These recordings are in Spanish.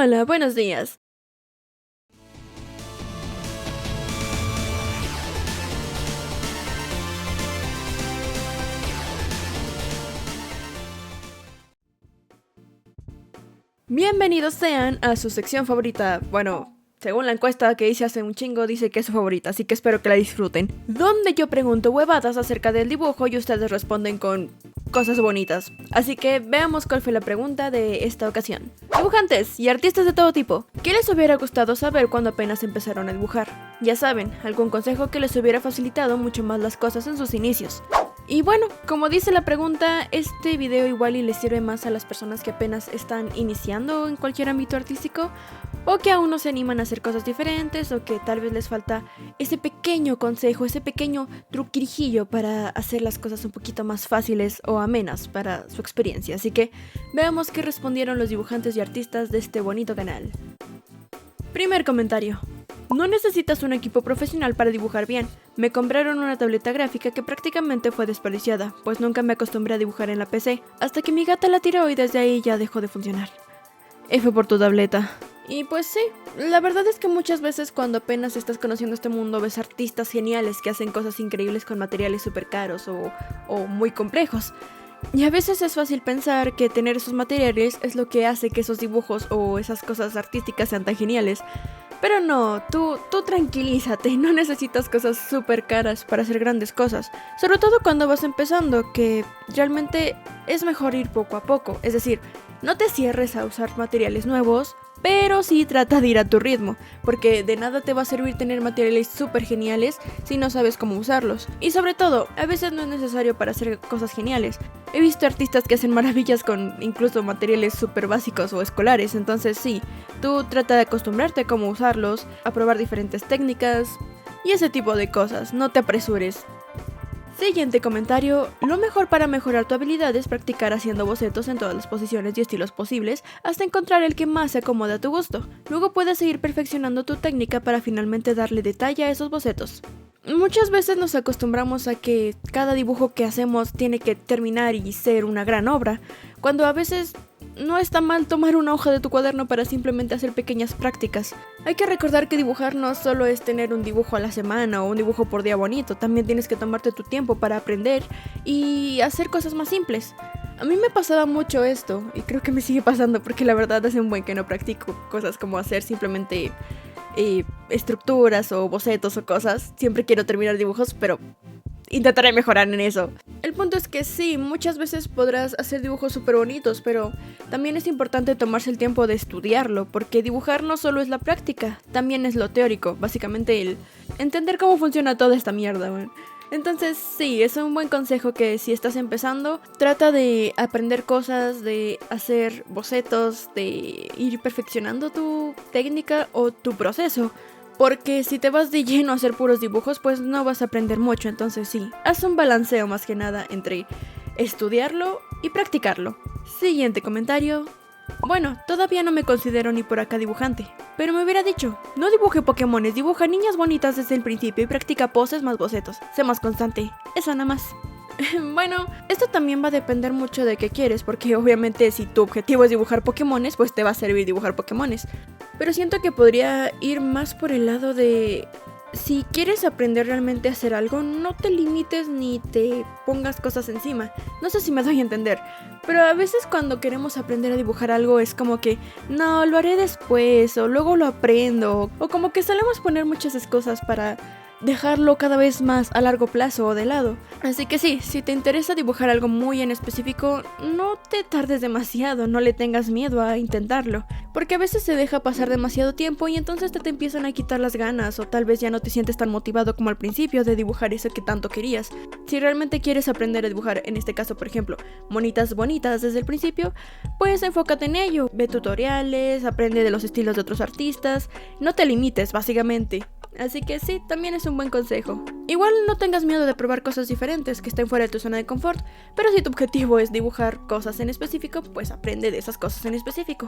Hola, buenos días. Bienvenidos sean a su sección favorita. Bueno, según la encuesta que hice hace un chingo, dice que es su favorita, así que espero que la disfruten. Donde yo pregunto huevadas acerca del dibujo y ustedes responden con cosas bonitas. Así que veamos cuál fue la pregunta de esta ocasión. Dibujantes y artistas de todo tipo, ¿qué les hubiera gustado saber cuando apenas empezaron a dibujar? Ya saben, algún consejo que les hubiera facilitado mucho más las cosas en sus inicios. Y bueno, como dice la pregunta, este video igual y les sirve más a las personas que apenas están iniciando en cualquier ámbito artístico, o que aún no se animan a hacer cosas diferentes, o que tal vez les falta ese pequeño consejo, ese pequeño truquirijillo para hacer las cosas un poquito más fáciles o amenas para su experiencia. Así que veamos qué respondieron los dibujantes y artistas de este bonito canal. Primer comentario. No necesitas un equipo profesional para dibujar bien. Me compraron una tableta gráfica que prácticamente fue desperdiciada, pues nunca me acostumbré a dibujar en la PC, hasta que mi gata la tiró y desde ahí ya dejó de funcionar. F por tu tableta. Y pues sí, la verdad es que muchas veces cuando apenas estás conociendo este mundo ves artistas geniales que hacen cosas increíbles con materiales súper caros o muy complejos. Y a veces es fácil pensar que tener esos materiales es lo que hace que esos dibujos o esas cosas artísticas sean tan geniales. Pero no, tú tranquilízate, no necesitas cosas súper caras para hacer grandes cosas. Sobre todo cuando vas empezando, que realmente es mejor ir poco a poco. Es decir, no te cierres a usar materiales nuevos, pero sí trata de ir a tu ritmo, porque de nada te va a servir tener materiales súper geniales si no sabes cómo usarlos. Y sobre todo, a veces no es necesario para hacer cosas geniales. He visto artistas que hacen maravillas con incluso materiales súper básicos o escolares, entonces sí, tú trata de acostumbrarte a cómo usarlos, a probar diferentes técnicas y ese tipo de cosas, no te apresures. Siguiente comentario. Lo mejor para mejorar tu habilidad es practicar haciendo bocetos en todas las posiciones y estilos posibles hasta encontrar el que más se acomode a tu gusto. Luego puedes seguir perfeccionando tu técnica para finalmente darle detalle a esos bocetos. Muchas veces nos acostumbramos a que cada dibujo que hacemos tiene que terminar y ser una gran obra, cuando a veces no está mal tomar una hoja de tu cuaderno para simplemente hacer pequeñas prácticas. Hay que recordar que dibujar no solo es tener un dibujo a la semana o un dibujo por día bonito, también tienes que tomarte tu tiempo para aprender y hacer cosas más simples. A mí me pasaba mucho esto y creo que me sigue pasando porque la verdad hace un buen que no practico cosas como hacer simplemente estructuras o bocetos o cosas. Siempre quiero terminar dibujos, pero intentaré mejorar en eso. El punto es que sí, muchas veces podrás hacer dibujos súper bonitos, pero también es importante tomarse el tiempo de estudiarlo, porque dibujar no solo es la práctica, también es lo teórico, básicamente el entender cómo funciona toda esta mierda, man. Entonces sí, es un buen consejo que si estás empezando, trata de aprender cosas, de hacer bocetos, de ir perfeccionando tu técnica o tu proceso. Porque si te vas de lleno a hacer puros dibujos, pues no vas a aprender mucho, entonces sí, haz un balanceo más que nada entre estudiarlo y practicarlo. Siguiente comentario. Bueno, todavía no me considero ni por acá dibujante, pero me hubiera dicho, no dibuje Pokémones, dibuja niñas bonitas desde el principio y practica poses más bocetos, sé más constante, eso nada más. Bueno, esto también va a depender mucho de qué quieres, porque obviamente si tu objetivo es dibujar Pokémones, pues te va a servir dibujar Pokémones. Pero siento que podría ir más por el lado de... Si quieres aprender realmente a hacer algo, no te limites ni te pongas cosas encima. No sé si me doy a entender, pero a veces cuando queremos aprender a dibujar algo es como que no, lo haré después, o luego lo aprendo, o como que solemos poner muchas excusas para dejarlo cada vez más a largo plazo o de lado. Así que sí, si te interesa dibujar algo muy en específico, no te tardes demasiado, no le tengas miedo a intentarlo, porque a veces se deja pasar demasiado tiempo y entonces te empiezan a quitar las ganas o tal vez ya no te sientes tan motivado como al principio de dibujar eso que tanto querías. Si realmente quieres aprender a dibujar, en este caso por ejemplo, monitas bonitas desde el principio, pues enfócate en ello, ve tutoriales, aprende de los estilos de otros artistas, no te limites básicamente. Así que sí, también es un buen consejo. Igual no tengas miedo de probar cosas diferentes que estén fuera de tu zona de confort, pero si tu objetivo es dibujar cosas en específico, pues aprende de esas cosas en específico.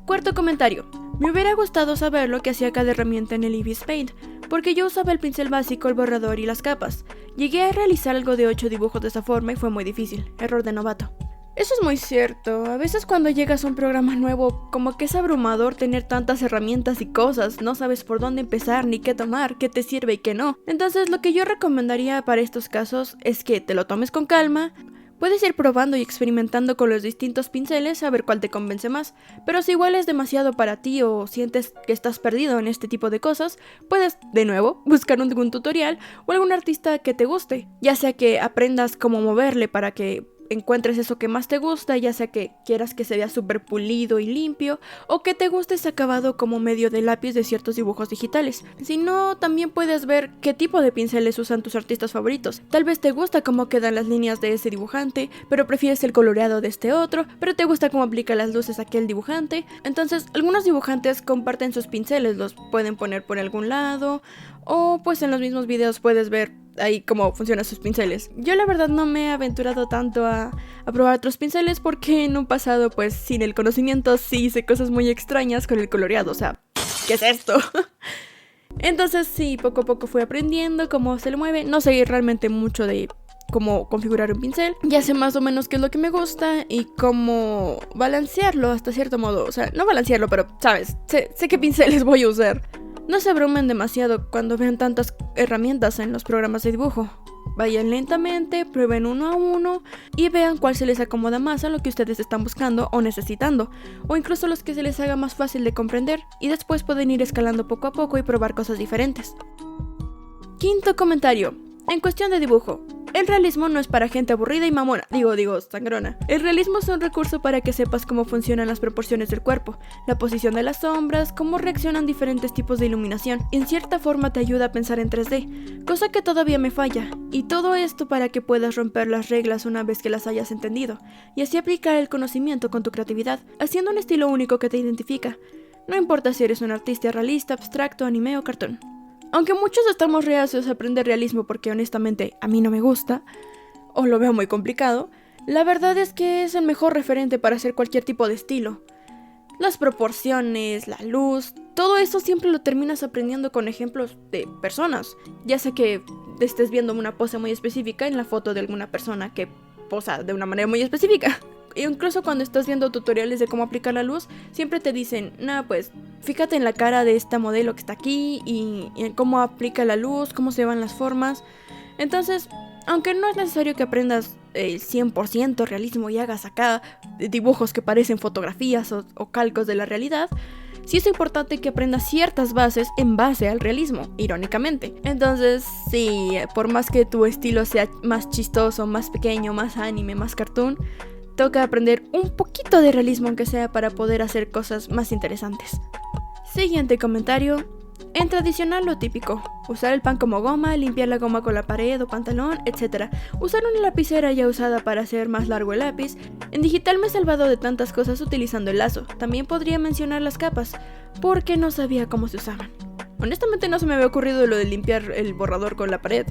Cuarto comentario. Me hubiera gustado saber lo que hacía cada herramienta en el Eevee Paint, porque yo usaba el pincel básico, el borrador y las capas. Llegué a realizar algo de 8 dibujos de esa forma y fue muy difícil. Error de novato. Eso es muy cierto. A veces cuando llegas a un programa nuevo, como que es abrumador tener tantas herramientas y cosas. No sabes por dónde empezar, ni qué tomar, qué te sirve y qué no. Entonces lo que yo recomendaría para estos casos es que te lo tomes con calma. Puedes ir probando y experimentando con los distintos pinceles a ver cuál te convence más, pero si igual es demasiado para ti o sientes que estás perdido en este tipo de cosas, puedes, de nuevo, buscar algún tutorial o algún artista que te guste, ya sea que aprendas cómo moverle para que encuentres eso que más te gusta, ya sea que quieras que se vea súper pulido y limpio, o que te guste ese acabado como medio de lápiz de ciertos dibujos digitales. Si no, también puedes ver qué tipo de pinceles usan tus artistas favoritos. Tal vez te gusta cómo quedan las líneas de ese dibujante, pero prefieres el coloreado de este otro, pero te gusta cómo aplica las luces aquel dibujante. Entonces, algunos dibujantes comparten sus pinceles, los pueden poner por algún lado, o pues en los mismos videos puedes ver ahí cómo funcionan sus pinceles. Yo la verdad no me he aventurado tanto a probar otros pinceles porque en un pasado pues sin el conocimiento sí hice cosas muy extrañas con el coloreado, o sea, ¿qué es esto? Entonces sí, poco a poco fui aprendiendo cómo se le mueve, no sé realmente mucho de cómo configurar un pincel, ya sé más o menos qué es lo que me gusta y cómo balancearlo hasta cierto modo, o sea, no balancearlo, pero sabes, sé qué pinceles voy a usar. No se abrumen demasiado cuando vean tantas herramientas en los programas de dibujo. Vayan lentamente, prueben uno a uno y vean cuál se les acomoda más a lo que ustedes están buscando o necesitando, o incluso los que se les haga más fácil de comprender, y después pueden ir escalando poco a poco y probar cosas diferentes. Quinto comentario. En cuestión de dibujo, el realismo no es para gente aburrida y mamona, digo, sangrona. El realismo es un recurso para que sepas cómo funcionan las proporciones del cuerpo, la posición de las sombras, cómo reaccionan diferentes tipos de iluminación. En cierta forma te ayuda a pensar en 3D, cosa que todavía me falla. Y todo esto para que puedas romper las reglas una vez que las hayas entendido, y así aplicar el conocimiento con tu creatividad, haciendo un estilo único que te identifica. No importa si eres un artista realista, abstracto, anime o cartón. Aunque muchos estamos reacios a aprender realismo porque honestamente a mí no me gusta, o lo veo muy complicado, la verdad es que es el mejor referente para hacer cualquier tipo de estilo. Las proporciones, la luz, todo eso siempre lo terminas aprendiendo con ejemplos de personas, ya sea que estés viendo una pose muy específica en la foto de alguna persona que posa de una manera muy específica. Incluso cuando estás viendo tutoriales de cómo aplicar la luz, siempre te dicen, pues fíjate en la cara de esta modelo que está aquí y en cómo aplica la luz, cómo se van las formas. Entonces, aunque no es necesario que aprendas el 100% realismo y hagas acá dibujos que parecen fotografías o calcos de la realidad, sí es importante que aprendas ciertas bases en base al realismo, irónicamente. Entonces, sí, por más que tu estilo sea más chistoso, más pequeño, más anime, más cartoon, toca aprender un poquito de realismo aunque sea para poder hacer cosas más interesantes. Siguiente comentario. En tradicional lo típico, usar el pan como goma, limpiar la goma con la pared o pantalón, etc. Usar una lapicera ya usada para hacer más largo el lápiz. En digital me he salvado de tantas cosas utilizando el lazo. También podría mencionar las capas, porque no sabía cómo se usaban. Honestamente no se me había ocurrido lo de limpiar el borrador con la pared,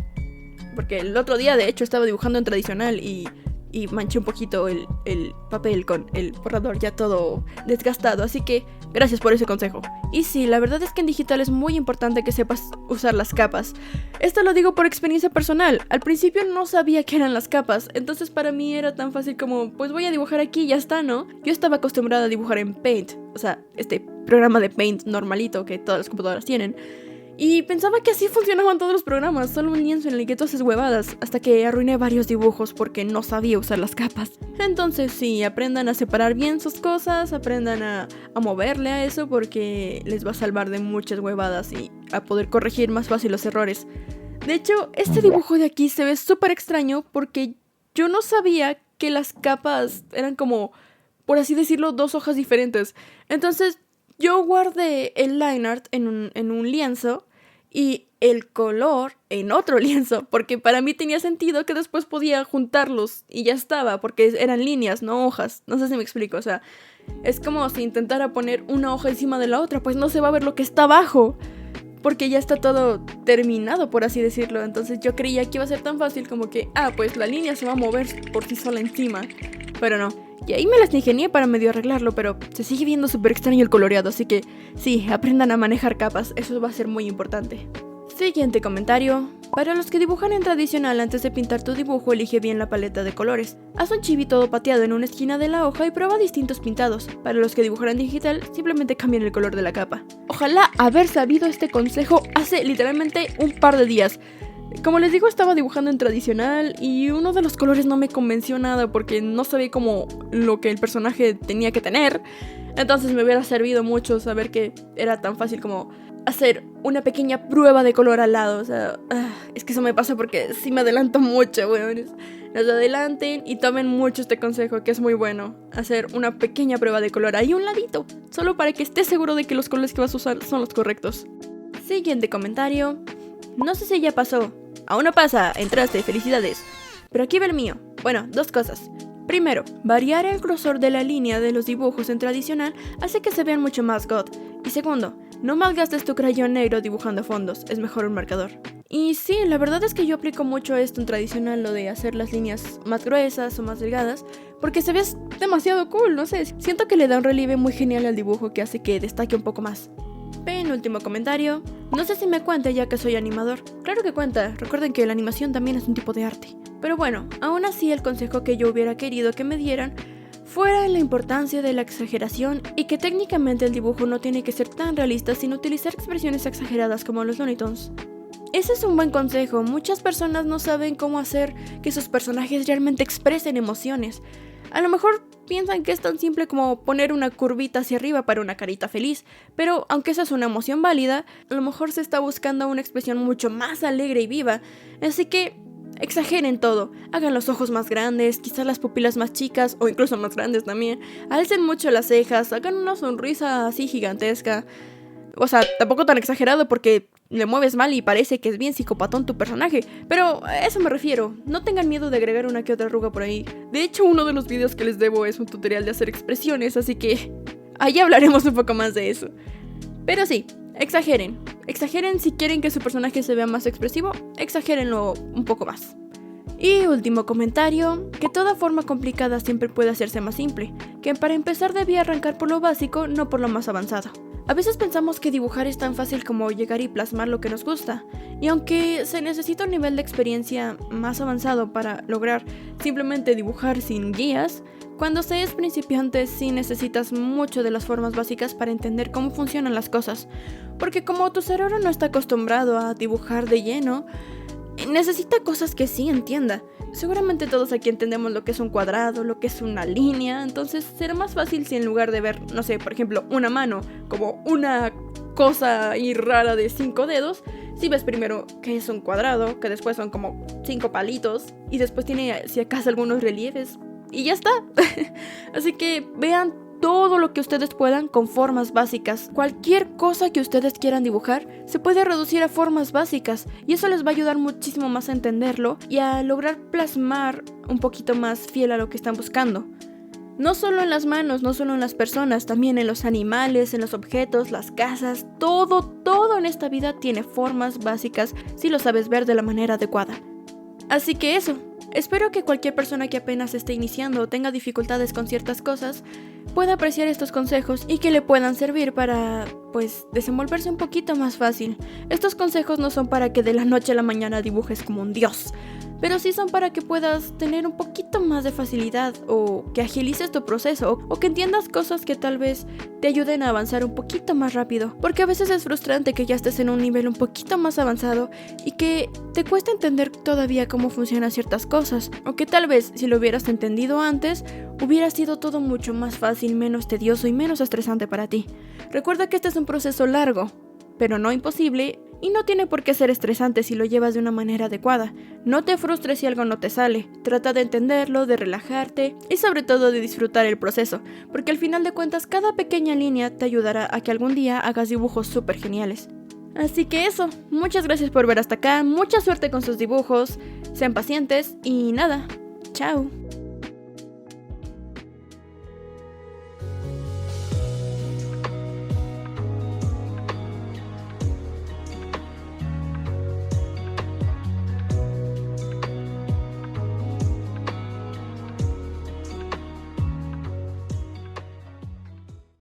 porque el otro día de hecho estaba dibujando en tradicional y manché un poquito el papel con el borrador ya todo desgastado, así que gracias por ese consejo. Y sí, la verdad es que en digital es muy importante que sepas usar las capas. Esto lo digo por experiencia personal. Al principio no sabía qué eran las capas, entonces para mí era tan fácil como, pues voy a dibujar aquí y ya está, ¿no? Yo estaba acostumbrada a dibujar en Paint, o sea, este programa de Paint normalito que todas las computadoras tienen. Y pensaba que así funcionaban todos los programas, solo un lienzo en el que tú haces huevadas, hasta que arruiné varios dibujos porque no sabía usar las capas. Entonces sí, aprendan a separar bien sus cosas, aprendan a moverle a eso porque les va a salvar de muchas huevadas y a poder corregir más fácil los errores. De hecho, este dibujo de aquí se ve súper extraño porque yo no sabía que las capas eran como, por así decirlo, dos hojas diferentes. Entonces yo guardé el line art en un lienzo y el color en otro lienzo, porque para mí tenía sentido que después podía juntarlos y ya estaba, porque eran líneas, no hojas. No sé si me explico, o sea, es como si intentara poner una hoja encima de la otra, pues no se va a ver lo que está abajo, porque ya está todo terminado, por así decirlo. Entonces yo creía que iba a ser tan fácil como que, pues la línea se va a mover por sí sola encima, pero no. Y ahí me las ingenié para medio arreglarlo, pero se sigue viendo súper extraño el coloreado, así que sí, aprendan a manejar capas, eso va a ser muy importante. Siguiente comentario. Para los que dibujan en tradicional, antes de pintar tu dibujo, elige bien la paleta de colores. Haz un chibi todo pateado en una esquina de la hoja y prueba distintos pintados. Para los que dibujan en digital, simplemente cambien el color de la capa. Ojalá haber sabido este consejo hace literalmente un par de días. Como les digo, estaba dibujando en tradicional y uno de los colores no me convenció nada porque no sabía como lo que el personaje tenía que tener. Entonces me hubiera servido mucho saber que era tan fácil como hacer una pequeña prueba de color al lado. O sea, es que eso me pasa porque sí me adelanto mucho, weones. No se adelanten y tomen mucho este consejo, que es muy bueno. Hacer una pequeña prueba de color ahí a un ladito, solo para que estés seguro de que los colores que vas a usar son los correctos. Siguiente comentario. No sé si ya pasó. Aún no pasa, entraste, felicidades. Pero aquí va el mío. Bueno, dos cosas. Primero, variar el grosor de la línea de los dibujos en tradicional hace que se vean mucho más god. Y segundo, no malgastes tu crayón negro dibujando fondos, es mejor un marcador. Y sí, la verdad es que yo aplico mucho esto en tradicional, lo de hacer las líneas más gruesas o más delgadas, porque se ve demasiado cool, no sé, siento que le da un relieve muy genial al dibujo que hace que destaque un poco más. Penúltimo comentario. No sé si me cuenta ya que soy animador. Claro que cuenta, recuerden que la animación también es un tipo de arte. Pero bueno, aún así el consejo que yo hubiera querido que me dieran fuera la importancia de la exageración y que técnicamente el dibujo no tiene que ser tan realista sin utilizar expresiones exageradas como los Looney Tunes. Ese es un buen consejo, muchas personas no saben cómo hacer que sus personajes realmente expresen emociones. A lo mejor piensan que es tan simple como poner una curvita hacia arriba para una carita feliz, pero aunque esa es una emoción válida, a lo mejor se está buscando una expresión mucho más alegre y viva, así que exageren todo, hagan los ojos más grandes, quizás las pupilas más chicas o incluso más grandes también, alcen mucho las cejas, hagan una sonrisa así gigantesca. O sea, tampoco tan exagerado porque le mueves mal y parece que es bien psicopatón tu personaje. Pero a eso me refiero. No tengan miedo de agregar una que otra arruga por ahí. De hecho, uno de los videos que les debo es un tutorial de hacer expresiones, así que ahí hablaremos un poco más de eso. Pero sí, exageren. Exageren si quieren que su personaje se vea más expresivo, exagérenlo un poco más. Y último comentario, que toda forma complicada siempre puede hacerse más simple, que para empezar debía arrancar por lo básico, no por lo más avanzado. A veces pensamos que dibujar es tan fácil como llegar y plasmar lo que nos gusta, y aunque se necesita un nivel de experiencia más avanzado para lograr simplemente dibujar sin guías, cuando se es principiante sí necesitas mucho de las formas básicas para entender cómo funcionan las cosas, porque como tu cerebro no está acostumbrado a dibujar de lleno, necesita cosas que sí entienda. Seguramente todos aquí entendemos lo que es un cuadrado, lo que es una línea, entonces será más fácil si en lugar de ver, no sé, por ejemplo, una mano como una cosa ahí rara de 5 dedos, si ves primero que es un cuadrado, que después son como 5 palitos y después tiene si acaso algunos relieves y ya está. Así que vean todo lo que ustedes puedan con formas básicas. Cualquier cosa que ustedes quieran dibujar se puede reducir a formas básicas y eso les va a ayudar muchísimo más a entenderlo y a lograr plasmar un poquito más fiel a lo que están buscando. No solo en las manos, no solo en las personas, también en los animales, en los objetos, las casas, todo en esta vida tiene formas básicas si lo sabes ver de la manera adecuada. Así que eso, espero que cualquier persona que apenas esté iniciando o tenga dificultades con ciertas cosas pueda apreciar estos consejos y que le puedan servir para, pues, desenvolverse un poquito más fácil. Estos consejos no son para que de la noche a la mañana dibujes como un dios, pero sí son para que puedas tener un poquito más de facilidad o que agilices tu proceso o que entiendas cosas que tal vez te ayuden a avanzar un poquito más rápido, porque a veces es frustrante que ya estés en un nivel un poquito más avanzado y que te cuesta entender todavía cómo funcionan ciertas cosas, o que tal vez si lo hubieras entendido antes hubiera sido todo mucho más fácil, menos tedioso y menos estresante para ti. Recuerda que este es un proceso largo, pero no imposible, y no tiene por qué ser estresante si lo llevas de una manera adecuada. No te frustres si algo no te sale, trata de entenderlo, de relajarte y sobre todo de disfrutar el proceso, porque al final de cuentas cada pequeña línea te ayudará a que algún día hagas dibujos súper geniales. Así que eso, muchas gracias por ver hasta acá, mucha suerte con sus dibujos, sean pacientes y nada, chao.